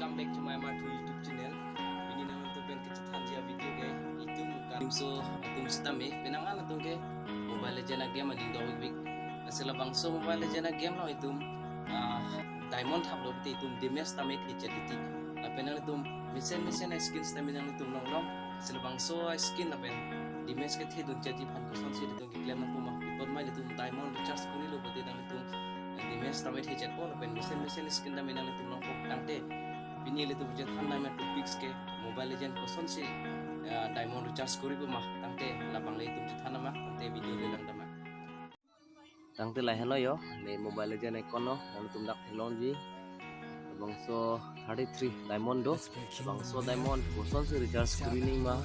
welcome back to my Martu YouTube channel. Ini nama tu pen kecitan dia video ke itu muka so atum stame penangan atum ke Mobile Legends game ading do week. Asal bangso Mobile Legends game lo itu diamond hab lo itu damage stame ke jadi na penang itu mesin skin stame nang itu long asal bangso skin na pen damage ke thedun jadi pan kosan si itu ke claim na puma people mai itu diamond recharge kuri lo bete nang itu damage stame the jet ko na pen mesin skin na menang itu long tangte Pini itu bujet handa me topics ke Mobile Legends koson si diamond recharge kuri bu mah tangte labang le itu bujet handa mah tangte video le lang dama tangte lah hello yo le Mobile Legends icon no nang tum dak helon ji bangso 33 diamond do bangso diamond koson si recharge kuri ni mah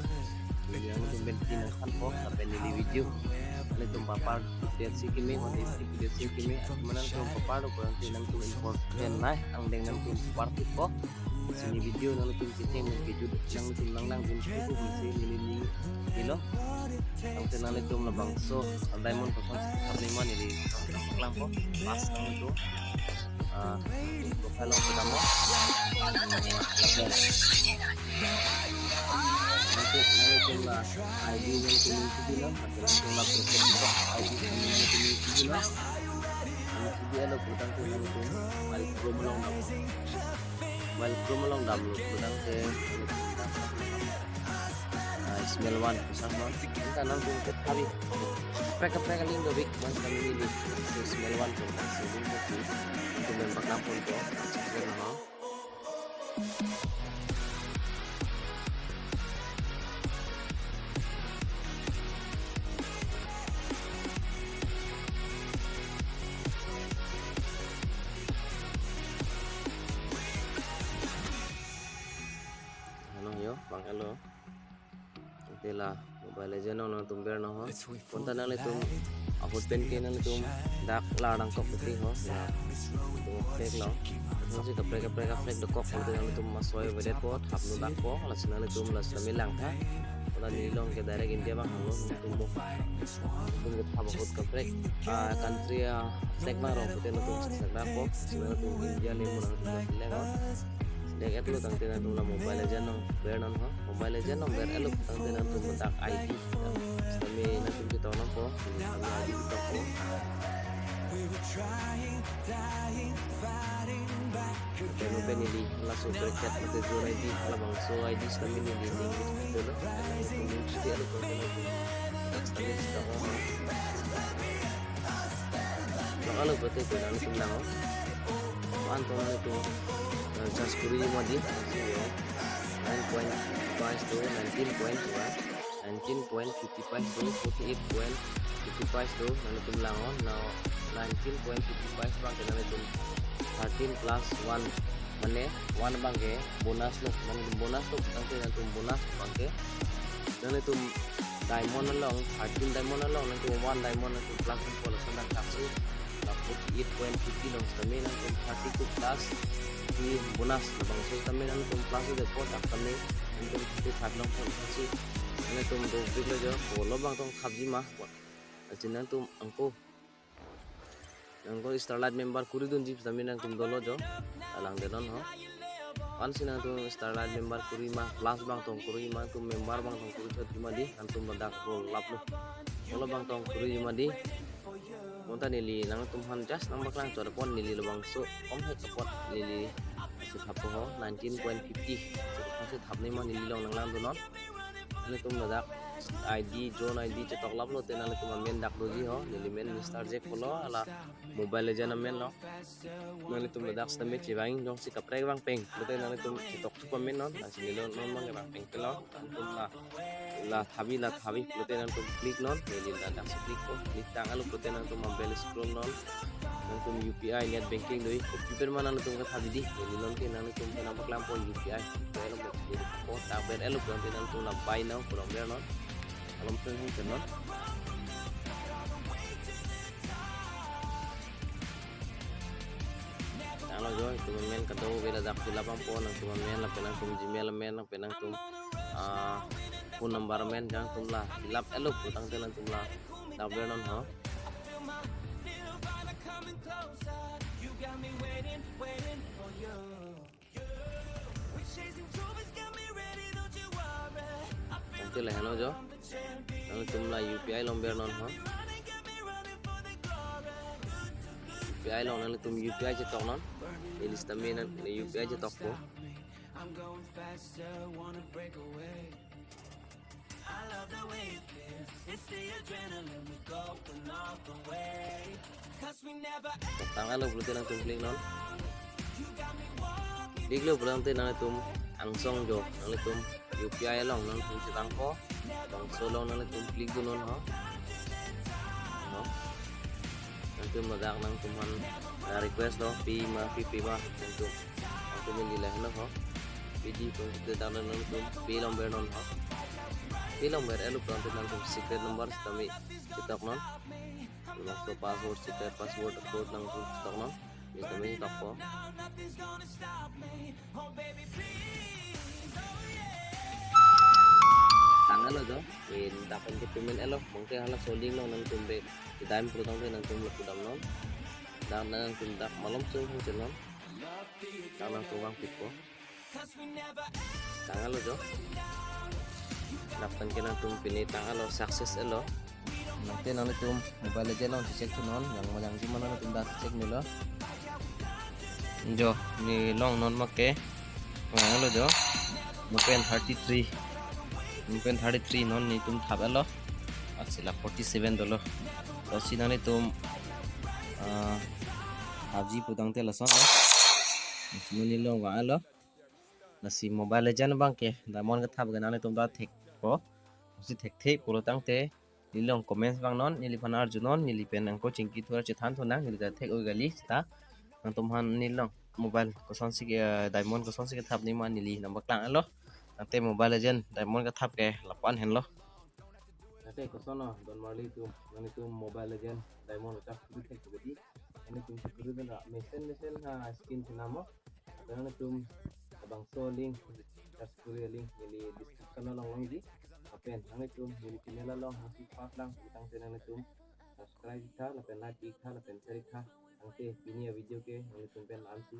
yang tum ben tin kan po sampai ni video le tum papar lihat si kimi mati lihat si kimi mana tum papar do kurang tinang tum important nah ang deng nang tum party po sini video nang tum kiteng nang video nang tum nang bun kuku misi nini kilo ang tinang tum na bangso diamond koson sa lima ni lang po pas ang ito profile ang kita mo nanti lah ID yang community lah macam lah profile ID yang community lah dia lo putang tu yang tu mal promo long dam putang ke smell one sama kita nang tu ke kali preka link do big mas kami ni smell one tu sebelum tu untuk mempak napon tu nah bang hello itulah Mobile Legends nang tumber no ho konta nang tum ahut pen ke nang tum dak ladang kok putih ho ya tum fake lo nasi kapre do kok konta nang tum masoi vedet pot hap nu dak po la sinang tum la samilang ha konta ni long ke direct India bang ho tum bo tum ke hab hut kapre country fake ma ro putih no tum dak po sinang tum India le mo nang tum le ho dek itu tangte na tum la Mobile Legends no ber non ho Mobile Legends no ber elo tangte na tum tak ID kami na tum kita no po kami ID kita po kami penili la super chat mate zone ID la bang so ID kami ni link itu lo kami mesti elo ko na tum next time kita ho kalau betul ko na tum lang ho anto na ito charge kuri madi 9.5 to 19.55 to 48.55 to nanitum lang on now 19.55 bang ke nanitum 13 plus 1 mane 1 bang ke bonus lo nanitum bonus to tangke nanitum bonus bang ke nanitum diamond long 13 diamond long nanitum 1 diamond nanitum plus polo sandak kapsu 48.50 long kami nanitum 32 plus di bonus bang so kami nang tum plus de pot kami untuk di long pon si ini tum do video jo bolo bang tong khabji mah ajinan tum angko starlight member kuri dun jip kami nang tum dolo jo alang denon ho pan sinang tum starlight member kuri mah plus bang tong kuri mah tum member bang tong kuri chot ma di antum badak bol lap lo bolo bang tong kuri ma di monta nili nang tum han jas nang baklang chor pon nili lo bang so om het pot nili thap ho 19.50 so thap ni ma nili long nang lang do non ani tum badak ID zone ID chetok lap lo tenang tum men dak do ji ho nili men Mr Jack polo ala Mobile Legends men lo nali tum badak stame chibang jong si kapre bang peng bote nali tum chetok super men non asi nili non bang bang peng kelo tum la thabi bote nang tum click non nili dak click ko click tang alu bote nang tum mobile scroll non nang tum UPI net banking doi computer mana nang tum ka thabi di nili non ke nang tum na baklam po UPI elo ko ta ber elo ko nang tum na buy now from there non alam pen hu nonalo jo itu men kato bela dak dilapang po nang tum men la penang tum Gmail men nang penang tum phone number men jang tum la dilap elo putang tenan tum la daber non ho nanti lah hello jo nang tum la UPI long ber non ho UPI long nang tum UPI je tok non ini stamina UPI je tok po tanggal lo belum tenang tum klik non klik lo belum tenang tum angsong jo nang tum UPI long nang tum cetang ko bang solo nang tum klik do non ho no nang tum madak nang tuman request lo pi ma nang tum nilai no ho pidi tum tetang nang tum pi long ber non ho pi long ber elu belum tenang tum secret number kami cetak non so password secret password code nang tum cetak non ini kami tak po tangan lo jo in dapat ke payment elo mungkin hala solding lo nang tumbe di time pro tang nang tum lo kudam non dan nang tum dak malam sung hung non nang tuang pipo tangan lo jo dapat ke nang tum pini tangan lo success elo nanti nang tum mobile legend lo cek tu non yang di mana tum dak cek ni lo jo ni long non make tangan lo jo mungkin 33 mungkin 33 non ni tum thabelo asila 47 dolo to sinani tum haji pudang te lason simuni lo wa alo nasi mobile legend bang ke damon ka thab ganane tum da thek ko si thek thek pulo tang te nilong comments bang non nili phanar junon nili pen ang ko chingki thura chethan thona nili da thek oi gali ta nang tum han nilong mobile ko son si diamond ko son si thab ni man nili nambak lang alo nanti mobile legend diamond ka thap ke lapan hen lo nanti ko sono don marli tu nani tu mobile legend diamond ka thap tu thek gadi ini tu kuru dan mesen ha skin tinamo dan tu abang so link tas kuru link ini description lo long di apen nani tu ini pinela long hasi pas lang utang nani tu subscribe tha lapen like tha lapen share tha nanti ini video ke nani tu pen ansi